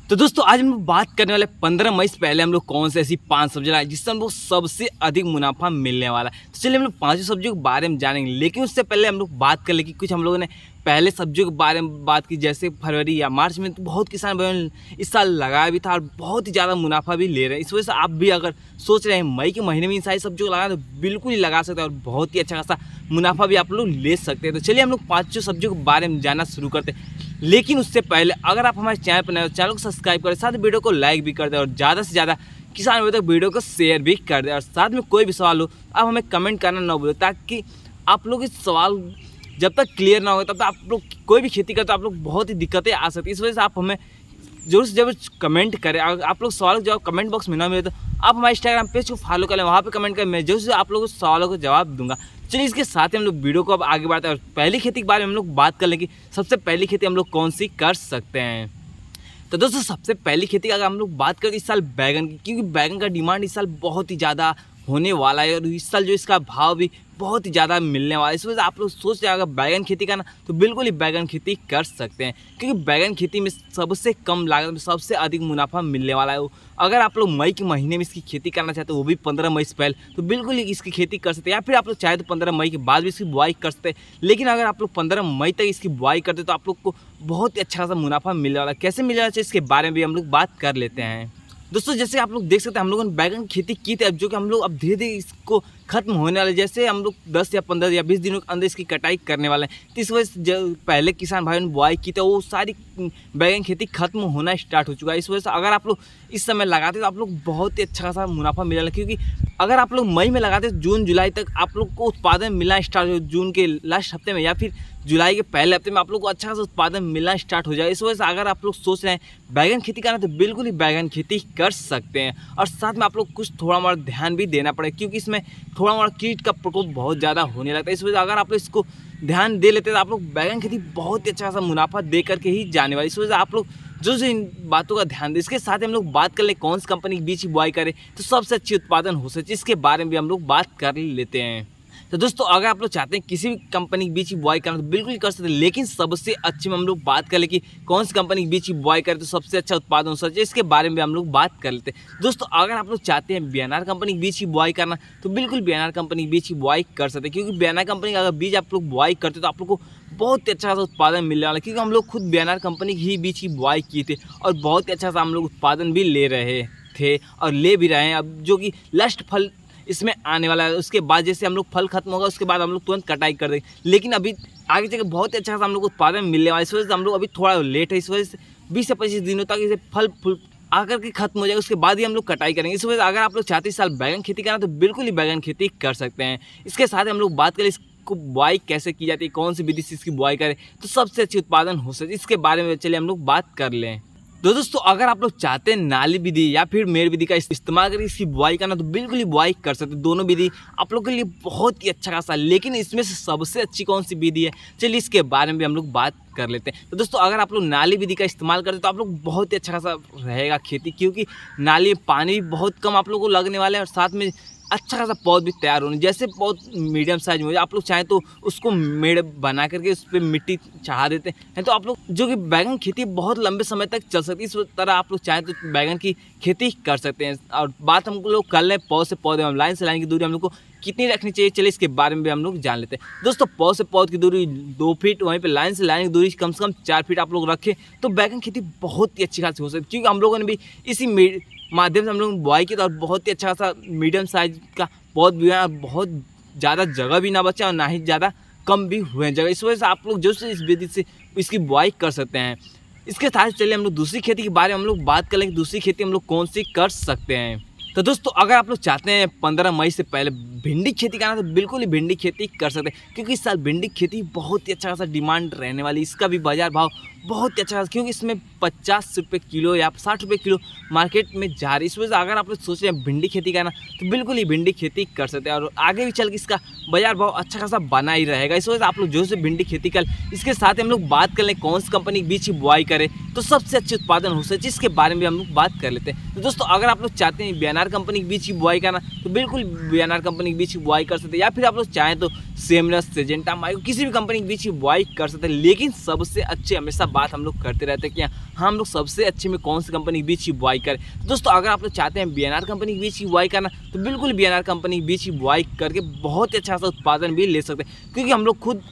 तो दोस्तों आज हम लोग बात करने वाले 15 मई से पहले हम लोग कौन से ऐसी 5 सब्जी लगाए जिससे हम लोग सबसे अधिक मुनाफा मिलने वाला है। तो चलिए हम लोग पांचों सब्जियों के बारे में जानेंगे, लेकिन उससे पहले हम लोग बात कर ले कि कुछ हम लोगों ने पहले सब्जियों के बारे में बात की। जैसे फरवरी या मार्च में तो बहुत किसान भाइयों ने इस साल लगाया भी था और बहुत ही ज़्यादा मुनाफा भी ले रहे हैं। इस वजह से आप भी अगर सोच रहे हैं मई के महीने में इन सारी सब्जियों को लगाना, तो बिल्कुल ही लगा सकते हैं और बहुत ही अच्छा खासा मुनाफा भी आप लोग ले सकते हैं। तो चलिए हम लोग पाँचों सब्जियों के बारे में जानना शुरू करते हैं। लेकिन उससे पहले अगर आप हमारे चैनल पर नए हो, चैनल को सब्सक्राइब करें, साथ वीडियो को लाइक भी कर दें और ज़्यादा से ज़्यादा किसान भाइयों तक वीडियो को शेयर भी कर दें। और साथ में कोई भी सवाल हो आप हमें कमेंट करना ना भूलें, ताकि आप लोग इस सवाल जब तक क्लियर ना हो तब तक आप लोग कोई भी खेती करते तो आप लोग बहुत ही दिक्कतें आ सकती है। इस वजह से आप हमें जरूर से जरूर कमेंट करें। अगर आप लोग सवालों के जवाब कमेंट बॉक्स में ना मिले तो आप हमारे इंस्टाग्राम पेज को फॉलो करें, वहाँ पे कमेंट करें, मैं जरूर से आप लोगों को सवालों को जवाब दूंगा। चलिए इसके साथ ही हम लोग वीडियो को अब आगे बढ़ाते हैं और पहली खेती के बारे में हम लोग बात कर लेंगे। सबसे पहली खेती हम लोग कौन सी कर सकते हैं। तो दोस्तों सबसे पहली खेती अगर हम लोग बात करें इस साल बैगन की, क्योंकि बैगन का डिमांड इस साल बहुत ही ज़्यादा होने वाला है और इस साल जो इसका भाव भी बहुत ही ज़्यादा मिलने वाला है। इस वजह से आप लोग सोच रहे हैं अगर बैगन खेती करना तो बिल्कुल ही बैगन खेती कर सकते हैं, क्योंकि बैगन खेती में सबसे कम लागत में सबसे अधिक मुनाफा मिलने वाला है। अगर आप लोग मई के महीने में इसकी खेती करना चाहते हो, वो भी 15 मई से पहले, तो बिल्कुल ही इसकी खेती कर सकते हैं। या फिर आप लोग चाहे तो 15 मई के बाद भी इसकी बुआई कर सकते हैं। लेकिन अगर आप लोग 15 मई तक इसकी बुआई करते तो आप लोग को बहुत ही अच्छा खासा मुनाफा मिलने वाला है। कैसे मिलने वाला चाहिए इसके बारे में भी हम लोग बात कर लेते हैं। दोस्तों जैसे आप लोग देख सकते हैं हम लोगों ने बैगन की खेती की थी, अब जो कि हम लोग अब धीरे धीरे इसको खत्म होने वाले, जैसे हम लोग 10 या 15 या 20 दिनों के अंदर इसकी कटाई करने वाले हैं। तो इस वजह से जो पहले किसान भाइयों ने बुआई की थी वो सारी बैगन खेती खत्म होना स्टार्ट हो चुका है। इस वजह से अगर आप लोग इस समय लगाते तो आप लोग बहुत ही अच्छा खासा मुनाफा मिलेगा, क्योंकि अगर आप लोग मई में लगाते तो जून जुलाई तक आप लोग को उत्पादन मिलना स्टार्ट हो, जून के लास्ट हफ्ते में या फिर जुलाई के पहले हफ्ते में आप लोग को अच्छा खासा उत्पादन मिलना स्टार्ट हो जाए। इस वजह से अगर आप लोग सोच रहे हैं बैगन खेती करना तो बिल्कुल ही बैगन खेती कर सकते हैं। और साथ में आप लोग कुछ थोड़ा मोड़ा ध्यान भी देना पड़ेगा, क्योंकि इसमें थोड़ा मोड़ा कीट का प्रकोप बहुत ज़्यादा होने लगता है। इस वजह से अगर आप लोग इसको ध्यान दे लेते हैं तो आप लोग बैगन खेती बहुत ही अच्छा खासा मुनाफा दे करके ही जाने वाली। इस वजह से आप लोग जो इन बातों का ध्यान दें। इसके साथ हम लोग बात कर ले कौन सी कंपनी के बीच की बुआई करें तो सबसे अच्छी उत्पादन हो सके, इसके बारे में भी हम लोग बात कर लेते हैं। तो दोस्तों अगर आप लोग चाहते हैं किसी भी कंपनी के बीच की बुआई करना तो बिल्कुल कर सकते हैं, लेकिन सबसे अच्छी में हम लोग बात कर ले कि कौन सी कंपनी के बीच की बुआई करें तो सबसे अच्छा उत्पादन हो सके, इसके बारे में भी हम लोग बात कर लेते हैं। दोस्तों अगर आप लोग चाहते हैं बीएनआर कंपनी के बीच की बुआई करना तो बिल्कुल बीएनआर कंपनी के बीच की बुआई कर सकते हैं, क्योंकि बीएनआर कंपनी का अगर बीज आप लोग बुआई करते तो आप लोग को बहुत ही अच्छा सा उत्पादन मिलने वाला है। क्योंकि हम लोग खुद बीएनआर कंपनी की ही बीच की बुआई किए थे और बहुत ही अच्छा सा हम लोग उत्पादन भी ले रहे थे और ले भी रहे हैं। अब जो कि लास्ट फल इसमें आने वाला है, उसके बाद जैसे हम लोग फल खत्म होगा उसके बाद हम लोग तुरंत कटाई कर देंगे, लेकिन अभी आगे चल बहुत ही अच्छा खासा हम लोग उत्पादन मिलने वाला है। इस वजह से हम लोग अभी थोड़ा लेट है, इस वजह से 20 से 25 दिनों तक इसे फल फूल आकर के खत्म हो जाएगा, उसके बाद ही हम लोग कटाई करेंगे। इस वजह से अगर आप लोग चाहते हैं इस साल बैगन खेती करना तो बिल्कुल ही बैगन खेती कर सकते हैं। इसके साथ हम लोग बात करें इसको बुआई कैसे की जाती है, कौन सी विधि से इसकी बुआई करें तो सबसे अच्छी उत्पादन हो सके, इसके बारे में चलिए हम लोग बात कर लें। तो दोस्तों अगर आप लोग चाहते हैं नाली विधि या फिर मेड़ विधि का इस्तेमाल करके इसकी बुआई करना तो बिल्कुल ही बुआई कर सकते हैं। दोनों विधि आप लोग के लिए बहुत ही अच्छा खासा, लेकिन इसमें से सबसे अच्छी कौन सी विधि है चलिए इसके बारे में भी हम लोग बात कर लेते हैं। तो दोस्तों अगर आप लोग नाली विधि का इस्तेमाल करते हैं तो आप लोग बहुत ही अच्छा खासा रहेगा खेती, क्योंकि नाली में पानी भी बहुत कम आप लोग को लगने वाले हैं और साथ में अच्छा खासा पौध भी तैयार होने। जैसे पौध मीडियम साइज में हो आप लोग चाहें तो उसको मेड़ बना करके उस पर मिट्टी चढ़ा देते हैं, तो आप लोग जो कि बैगन खेती बहुत लंबे समय तक चल सकती है। इस तरह आप लोग चाहें तो बैगन की खेती कर सकते हैं। और बात हम लोग कर लें पौध से पौधे, हम लाइन से लाइन की दूरी हम लोग को कितनी रखनी चाहिए चलिए इसके बारे में भी हम लोग जान लेते हैं। दोस्तों पौध से पौध की दूरी 2 फीट, वहीं पे लाइन से लाइन की दूरी कम से कम 4 फीट आप लोग रखें तो बैगन खेती बहुत ही अच्छी खासी हो सकती है। क्योंकि हम लोगों ने भी इसी माध्यम से हम लोग बुआई की तो और बहुत ही अच्छा सा मीडियम साइज का पौध भी है, बहुत ज़्यादा जगह भी ना बचा और ना ही ज़्यादा कम भी हुए जगह। इस वजह से आप लोग जो से इस विधि से इसकी बुआई कर सकते हैं। इसके साथ चलिए हम लोग दूसरी खेती के बारे में हम लोग बात कर लेंगे, दूसरी खेती हम लोग कौन सी कर सकते हैं। तो दोस्तों अगर आप लोग चाहते हैं 15 मई से पहले भिंडी खेती करना तो बिल्कुल ही भिंडी खेती कर सकते हैं, क्योंकि इस साल भिंडी खेती बहुत ही अच्छा खासा डिमांड रहने वाली। इसका भी बाजार भाव बहुत ही अच्छा खासा, क्योंकि इसमें 50 रुपये किलो या 60 रुपये किलो मार्केट में जा रही है। इस वजह से अगर आप लोग सोच रहे हैं भिंडी खेती करना तो बिल्कुल ही भिंडी खेती कर सकते हैं और आगे भी चल के इसका बाजार भाव अच्छा खासा बना ही रहेगा। इस वजह से आप लोग जो से भिंडी खेती कर। इसके साथ हम लोग बात कर लें कौन सी कंपनी के बीच की बुआई करें तो सबसे अच्छे उत्पादन हो सके, इसके बारे में भी हम लोग बात कर लेते हैं। तो दोस्तों अगर आप लोग चाहते हैं बीएनआर कंपनी के बीच की बुआई करना तो बिल्कुल बीएनआर कंपनी के बीच की बुआई कर सकते हैं, या फिर आप लोग चाहें तो सेमरस, सिजेंटा, माइको किसी भी कंपनी के बीच की बुआई कर सकते हैं। लेकिन सबसे अच्छे हमेशा बात हम लोग करते रहते हैं कि हाँ हम लोग सबसे अच्छे में कौन सी कंपनी के बीच की बुआई करें। तो दोस्तों अगर आप लोग चाहते हैं बीएनआर कंपनी के बीच की बुआई करना, तो बिल्कुल बीएनआर कंपनी के बीच की बुआई करके बहुत ही अच्छा सा उत्पादन भी ले सकते हैं, क्योंकि हम लोग खुद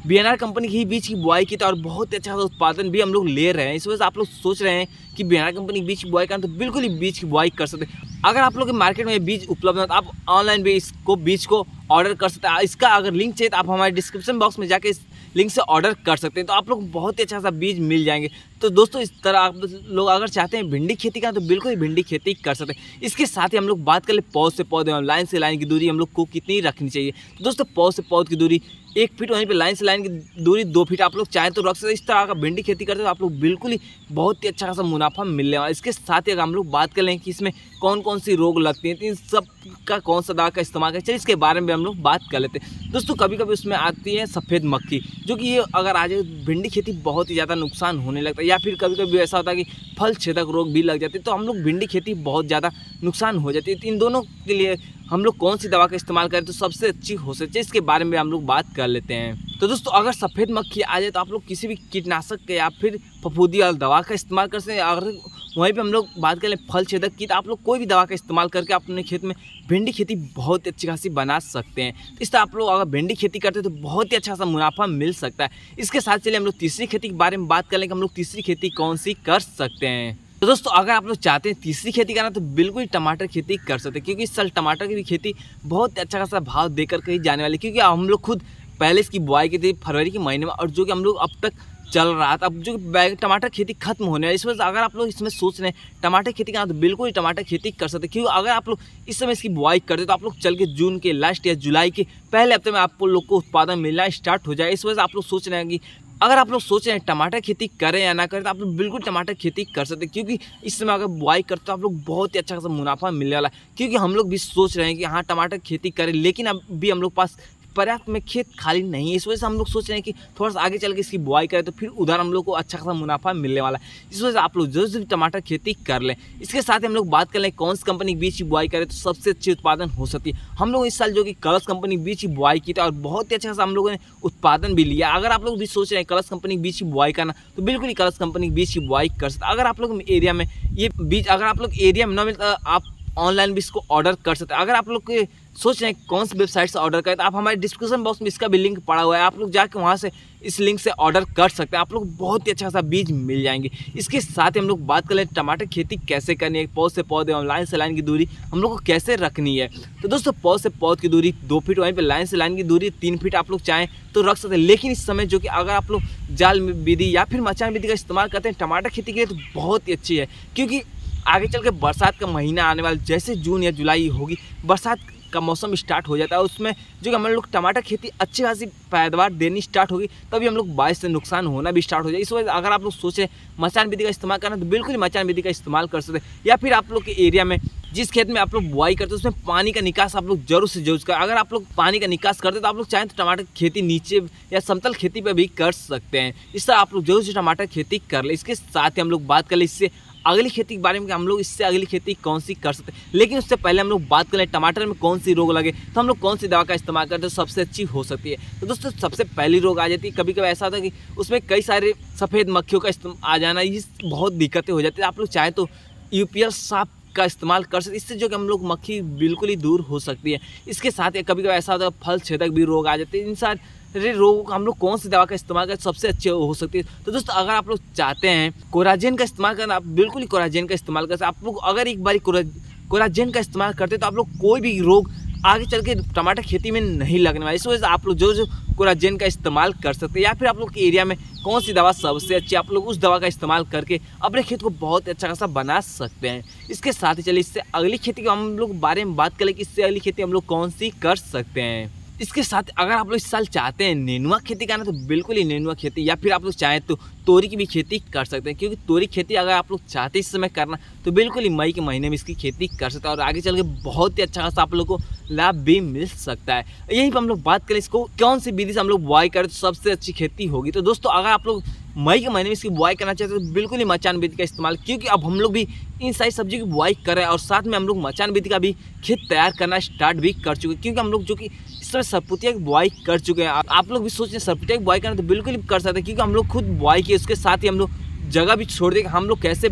बीएनआर कंपनी की बीच की बुआई की था और बहुत ही अच्छा सा उत्पादन भी हम लोग ले रहे हैं। इस वजह से आप लोग सोच रहे हैं कि बीएनआर कंपनी के बीच की बुआई करना, तो बिल्कुल ही बीज की बुआई कर सकते हैं। अगर आप लोग के मार्केट में बीज उपलब्ध है तो आप ऑनलाइन भी इसको बीज को ऑर्डर कर सकते हैं। इसका अगर लिंक चाहिए तो आप हमारे डिस्क्रिप्शन बॉक्स में जाके इस लिंक से ऑर्डर कर सकते हैं, तो आप लोग बहुत ही अच्छा सा बीज मिल जाएंगे। तो दोस्तों इस तरह आप लोग अगर चाहते हैं भिंडी खेती का, तो बिल्कुल ही भिंडी खेती कर सकते हैं। इसके साथ ही हम लोग बात कर ले पौध से पौधे और लाइन से लाइन की दूरी हम लोग को कितनी रखनी चाहिए। तो दोस्तों पौध से पौध की दूरी 1 फीट, वहीं पे लाइन से लाइन की दूरी 2 फीट आप लोग चाहें तो रख सकते हैं। इस तरह का भिंडी खेती करते तो आप लोग बिल्कुल ही बहुत ही अच्छा खासा मुनाफा मिलने वाला है। इसके साथ ही अगर हम लोग बात कर लें कि इसमें कौन कौन सी रोग लगती हैं, तो इन सब का कौन सा दवा का इस्तेमाल करें, चलिए इसके बारे में हम लोग बात कर लेते हैं। दोस्तों कभी कभी उसमें आती है सफ़ेद मक्खी, जो कि ये अगर आ जाए भिंडी खेती बहुत ही ज़्यादा नुकसान होने लगता है, या फिर कभी कभी ऐसा होता है कि फल छेदक रोग भी लग जाते हैं, तो हम लोग भिंडी खेती बहुत ज़्यादा नुकसान हो जाती है। तो इन दोनों के लिए हम लोग कौन सी दवा का इस्तेमाल करें तो सबसे अच्छी हो सकती है, इसके बारे में हम लोग बात कर लेते हैं। तो दोस्तों अगर सफ़ेद मक्खी आ जाए तो आप लोग किसी भी कीटनाशक के या फिर फफूंदी वाली दवा का इस्तेमाल कर सकते हैं। अगर वहीं पे हम लोग बात करें फल छेदक की, तो आप लोग कोई भी दवा का इस्तेमाल करके अपने खेत में भिंडी खेती बहुत अच्छी खासी बना सकते हैं। तो इस तरह आप लोग अगर भिंडी खेती करते हैं तो बहुत ही अच्छा सा मुनाफा मिल सकता है। इसके साथ चलिए हम लोग तीसरी खेती के बारे में बात कर लें कि हम लोग तीसरी खेती कौन सी कर सकते हैं। तो दोस्तों अगर आप लोग चाहते हैं तीसरी खेती करना, तो बिल्कुल टमाटर खेती कर सकते हैं, क्योंकि इस साल टमाटर की भी खेती बहुत अच्छा खासा भाव देकर कहीं जाने वाली, क्योंकि हम लोग खुद पहले इसकी बुआई की थी फरवरी के महीने में, और जो कि हम लोग अब तक चल रहा था। अब जो टमाटर खेती खत्म होने वाली, इस वजह से अगर आप लोग इसमें सोच रहे हैं टमाटर खेती करना, तो बिल्कुल ही टमाटर खेती कर सकते हैं। क्योंकि अगर आप लोग इस समय इसकी बुआई करते तो आप लोग चल के जून के लास्ट या जुलाई के पहले हफ्ते में आप लोग को उत्पादन मिलना स्टार्ट हो जाए। इस वजह से आप लोग सोच रहे हैं कि अगर आप लोग सोच रहे हैं टमाटर खेती करें या ना करें, तो आप लोग बिल्कुल टमाटर खेती कर सकते हैं, क्योंकि इस समय अगर बुआई करते तो आप लोग बहुत ही अच्छा खासा मुनाफा मिलने वाला है। क्योंकि हम लोग भी सोच रहे हैं कि हाँ टमाटर खेती करें, लेकिन अभी हम लोग पास पर्याप्त में खेत खाली नहीं है। इस वजह से हम लोग सोच रहे हैं कि थोड़ा सा आगे चल के इसकी बुआई करें, तो फिर उधर हम लोग को अच्छा खासा मुनाफा मिलने वाला है। इस वजह से आप लोग जरूर टमाटर खेती कर लें। इसके साथ ही हम लोग बात कर लें कौन सी कंपनी के बीच की बुआई करें तो सबसे अच्छी उत्पादन हो सकती है। हम लोग इस साल जो कि कलर्स कंपनी के बीच की बुआई की थी और बहुत ही अच्छा खासा हम लोगों ने उत्पादन भी लिया। अगर आप लोग भी सोच रहे हैं कलर्स कंपनी के बीच की बुआई करना, तो बिल्कुल ही कलर्स कंपनी के बीच की बुआई कर सकते हैं। अगर आप लोग एरिया में ये बीज अगर आप लोग एरिया में न मिलता, आप ऑनलाइन भी इसको ऑर्डर कर सकते हैं। अगर आप लोग के सोच रहे हैं कौन सी वेबसाइट से ऑर्डर करें, तो आप हमारे डिस्क्रिप्शन बॉक्स में इसका भी लिंक पड़ा हुआ है, आप लोग जाके वहाँ से इस लिंक से ऑर्डर कर सकते हैं। आप लोग बहुत ही अच्छा सा बीज मिल जाएंगे। इसके साथ ही हम लोग बात कर लें टमाटर खेती कैसे करनी है, पौध से पौधे और लाइन से लाइन की दूरी हम लोग को कैसे रखनी है। तो दोस्तों पौध से पौध की दूरी 2 फीट, वहीं पर लाइन से लाइन की दूरी 3 फीट आप लोग चाहें तो रख सकते हैं। लेकिन इस समय जो कि अगर आप लोग जाल विधि या फिर मचान विधि का इस्तेमाल करते हैं टमाटर खेती के लिए, तो बहुत ही अच्छी है। क्योंकि आगे चल के बरसात का महीना आने वाला, जैसे जून या जुलाई होगी, बरसात का मौसम स्टार्ट हो जाता है, उसमें जो कि हम लोग टमाटर खेती अच्छी खासी पैदावार देनी स्टार्ट होगी, तभी हम लोग बारिश से नुकसान होना भी स्टार्ट हो जाए। इस वजह से अगर आप लोग सोचें मचान विधि का इस्तेमाल करना, तो बिल्कुल मचान विधि का इस्तेमाल कर सकते हैं। या फिर आप लोग के एरिया में जिस खेत में आप लोग बुआई करते हैं उसमें पानी का निकास आप लोग जरूर से जरूर करें। अगर आप लोग पानी का निकास करते हैं तो आप लोग चाहें तो टमाटर खेती नीचे या समतल खेती पर भी कर सकते हैं। इस तरह आप लोग जरूर से टमाटर खेती कर ले। इसके साथ ही हम लोग बात कर ले इससे अगली खेती के बारे में कि हम लोग इससे अगली खेती कौन सी कर सकते हैं। लेकिन उससे पहले हम लोग बात करें टमाटर में कौन सी रोग लगे, तो हम लोग कौन सी दवा का इस्तेमाल करते हैं तो सबसे अच्छी हो सकती है। तो दोस्तों सबसे पहली रोग आ जाती है, कभी कभी ऐसा होता है कि उसमें कई सारे सफ़ेद मक्खियों का आ जाना, ये बहुत दिक्कतें हो जाती है। आप लोग चाहें तो यूपीएल साफ का इस्तेमाल कर सकते, इससे जो कि हम लोग मक्खी बिल्कुल ही दूर हो सकती है। इसके साथ ही कभी कभी ऐसा होता है फल छेदक भी रोग आ जाते हैं। इन सारे रोग हम लोग कौन सी दवा का इस्तेमाल करें सबसे अच्छे हो सकती है। तो दोस्तों अगर आप लोग चाहते हैं कोराजेन का इस्तेमाल करना, आप बिल्कुल ही कोराजेन का इस्तेमाल कर सकते हैं। आप लोग अगर एक बार कोराजेन का इस्तेमाल करते हैं तो आप लोग कोई भी रोग आगे चल के टमाटर खेती में नहीं लगने वाला। इस वजह से आप लोग जो कोराजेन का इस्तेमाल कर सकते हैं। या फिर आप लोग के एरिया में कौन सी दवा सबसे अच्छी, आप लोग उस दवा का इस्तेमाल करके अपने खेत को बहुत अच्छा खासा बना सकते हैं। इसके साथ ही चलिए इससे अगली खेती के हम लोग बारे में बात करें कि इससे अगली खेती हम लोग कौन सी कर सकते हैं। इसके साथ अगर आप लोग इस साल चाहते हैं नेनुआ खेती करना, तो बिल्कुल ही नेनुआ खेती, या फिर आप लोग चाहें तो तोरी की भी खेती कर सकते हैं। क्योंकि तोरी खेती अगर आप लोग चाहते हैं इस समय करना, तो बिल्कुल ही मई के महीने में इसकी खेती कर सकते हैं और आगे चल के बहुत ही अच्छा खासा आप लोग को लाभ भी मिल सकता है। यहीं पर हम लोग बात करें इसको कौन सी विधि से हम लोग बुआई करें तो सबसे अच्छी खेती होगी। तो दोस्तों अगर आप लोग मई के महीने में इसकी बुआई करना चाहते हैं तो बिल्कुल ही मचान विधि का इस्तेमाल, क्योंकि अब हम लोग भी इन सारी सब्जी की बुआई कर रहे हैं और साथ में हम लोग मचान विधि का भी खेत तैयार करना स्टार्ट भी कर चुके हैं। क्योंकि हम लोग जो कि इस समय सरपुतिया की बुआई कर चुके हैं। आप लोग भी सोच रहे हैं सरपुतिया की बुआई करना, तो बिल्कुल ही कर सकते हैं, क्योंकि हम लोग खुद बुआई किए उसके साथ ही हम लोग जगह भी छोड़ दें कि हम लोग कैसे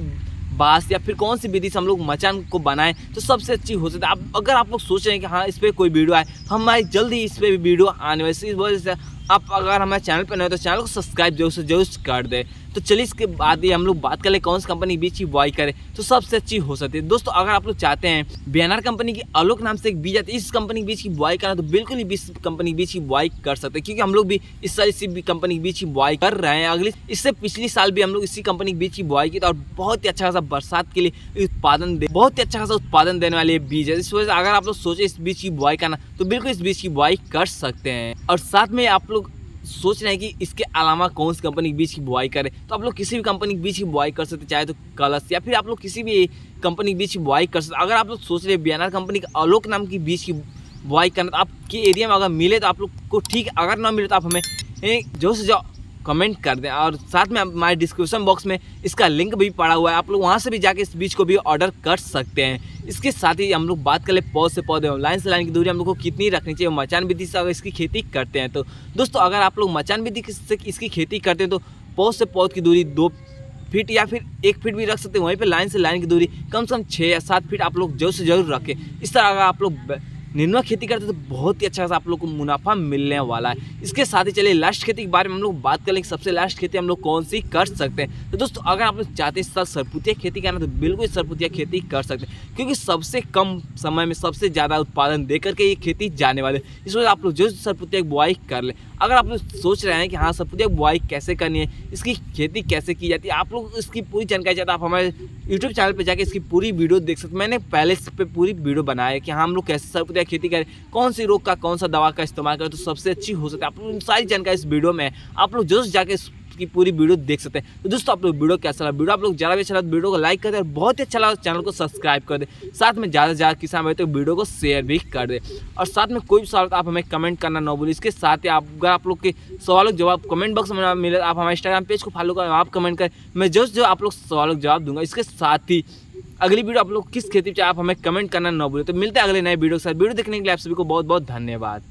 बांस या फिर कौन सी विधि से हम लोग मचान को बनाएं तो सबसे अच्छी हो सकती है। अगर आप लोग सोच रहे हैं कि हाँ इस पर कोई वीडियो आए तो हमारी जल्दी इस पर भी वीडियो आने वाली, इस वजह से आप अगर हमारे चैनल पर नहीं हो तो चैनल को सब्सक्राइब जरूर कर दें। तो चलिए इसके बाद ही हम लोग बात कर ले कौन सी कंपनी के बीज की बुआई करें तो सबसे अच्छी हो सकती है। दोस्तों अगर आप लोग चाहते हैं बीएनआर कंपनी की आलोक नाम से एक बीज आती है, इस कंपनी के बीज की बुआई करना तो बिल्कुल ही इस कंपनी के बीज की बुआई कर सकते हैं, क्योंकि हम लोग भी इस साल इसी कंपनी के बीज की बुआई कर रहे हैं। अगली इससे पिछली साल भी हम लोग इसी कंपनी के बीज की बुआई की था और बहुत ही अच्छा खासा बरसात के लिए बहुत ही अच्छा खासा उत्पादन देने वाले बीज है। इस वजह से अगर आप लोग सोचे इस बीज की बुआई करना तो बिल्कुल इस बीज की बुआई कर सकते हैं। और साथ में आप लोग सोच रहे हैं कि इसके अलावा कौन सी कंपनी के बीज की बुआई करें तो आप लोग किसी भी कंपनी के बीज की बुआई कर सकते हैं, चाहे तो कलश या फिर आप लोग किसी भी कंपनी के बीज की बुआई कर सकते हैं। अगर आप लोग सोच रहे हैं बीएनआर कंपनी का आलोक नाम की बीज की बुआई करना तो आपके एरिया में अगर मिले तो आप लोग को ठीक है, अगर ना मिले तो आप हमें जो से जो कमेंट कर दें। और साथ में हमारे डिस्क्रिप्शन बॉक्स में इसका लिंक भी पड़ा हुआ है, आप लोग वहाँ से भी जाके इस बीज को भी ऑर्डर कर सकते हैं। इसके साथ ही हम लोग बात कर ले पौध से पौधे लाइन से लाइन की दूरी हम लोग को कितनी रखनी चाहिए मचान विधि से अगर इसकी खेती करते हैं तो। दोस्तों अगर आप लोग मचान विधि से इसकी खेती करते हैं तो पौध से पौध की दूरी 2 फीट या फिर 1 फीट भी रख सकते हैं, वहीं पे लाइन से लाइन की दूरी कम से कम 6 या 7 फीट आप लोग जरूर से जरूर रखें। इस तरह अगर आप लोग निर्णय खेती करते हैं तो बहुत ही अच्छा खासा आप लोग को मुनाफा मिलने वाला है। इसके साथ ही चलिए लास्ट खेती के बारे में हम लोग बात कर लेंगे, सबसे लास्ट खेती हम लोग कौन सी कर सकते हैं। तो दोस्तों अगर आप लोग चाहते हैं इस साल सरपुतिया खेती करना तो बिल्कुल सरपुतिया खेती कर सकते हैं, क्योंकि सबसे कम समय में सबसे ज़्यादा उत्पादन दे करके ये खेती जाने वाले। इस वजह से आप लोग जो सरपुतिया की बुआई कर लें। अगर आप लोग सोच रहे हैं कि हाँ सरपुतिया की बुआई कैसे करनी है, इसकी खेती कैसे की जाती है, आप लोग इसकी पूरी जानकारी चाहते हैं आप हमारे यूट्यूब चैनल पर जाकर इसकी पूरी वीडियो देख सकते हैं। मैंने पहले इस पर पूरी वीडियो बनाया है कि हाँ हम लोग कैसे सरपुतिया खेती करें, कौन सी रोग का कौन सा दवा का इस्तेमाल करें तो सबसे अच्छी हो सकती है। आप लोग सारी जानकारी इस वीडियो में आप लोग जरूर जाके इसकी पूरी वीडियो देख सकते हैं। तो दोस्तों आप लोग वीडियो कैसा लगा, वीडियो आप लोग ज़्यादा भी अच्छा लगा वीडियो को लाइक कर दें और बहुत ही अच्छा लगा चैनल को सब्सक्राइब कर दें। साथ में ज़्यादा से ज़्यादा किसान भाई तो वीडियो को शेयर भी कर दें और साथ में कोई भी सवाल आप हमें कमेंट करना ना भूलें। इसके साथ ही अगर आप लोग के सवालों के जवाब कमेंट बॉक्स में मिले आप हमारे इंस्टाग्राम पेज को फॉलो करें, आप कमेंट करें, मैं जो आप लोग सवालों के जवाब दूंगा। इसके साथ ही अगली वीडियो आप लोग किस खेती पे आप हमें कमेंट करना ना भूलें। तो मिलते हैं अगले नए वीडियो के साथ। वीडियो देखने के लिए आप सभी को बहुत बहुत धन्यवाद।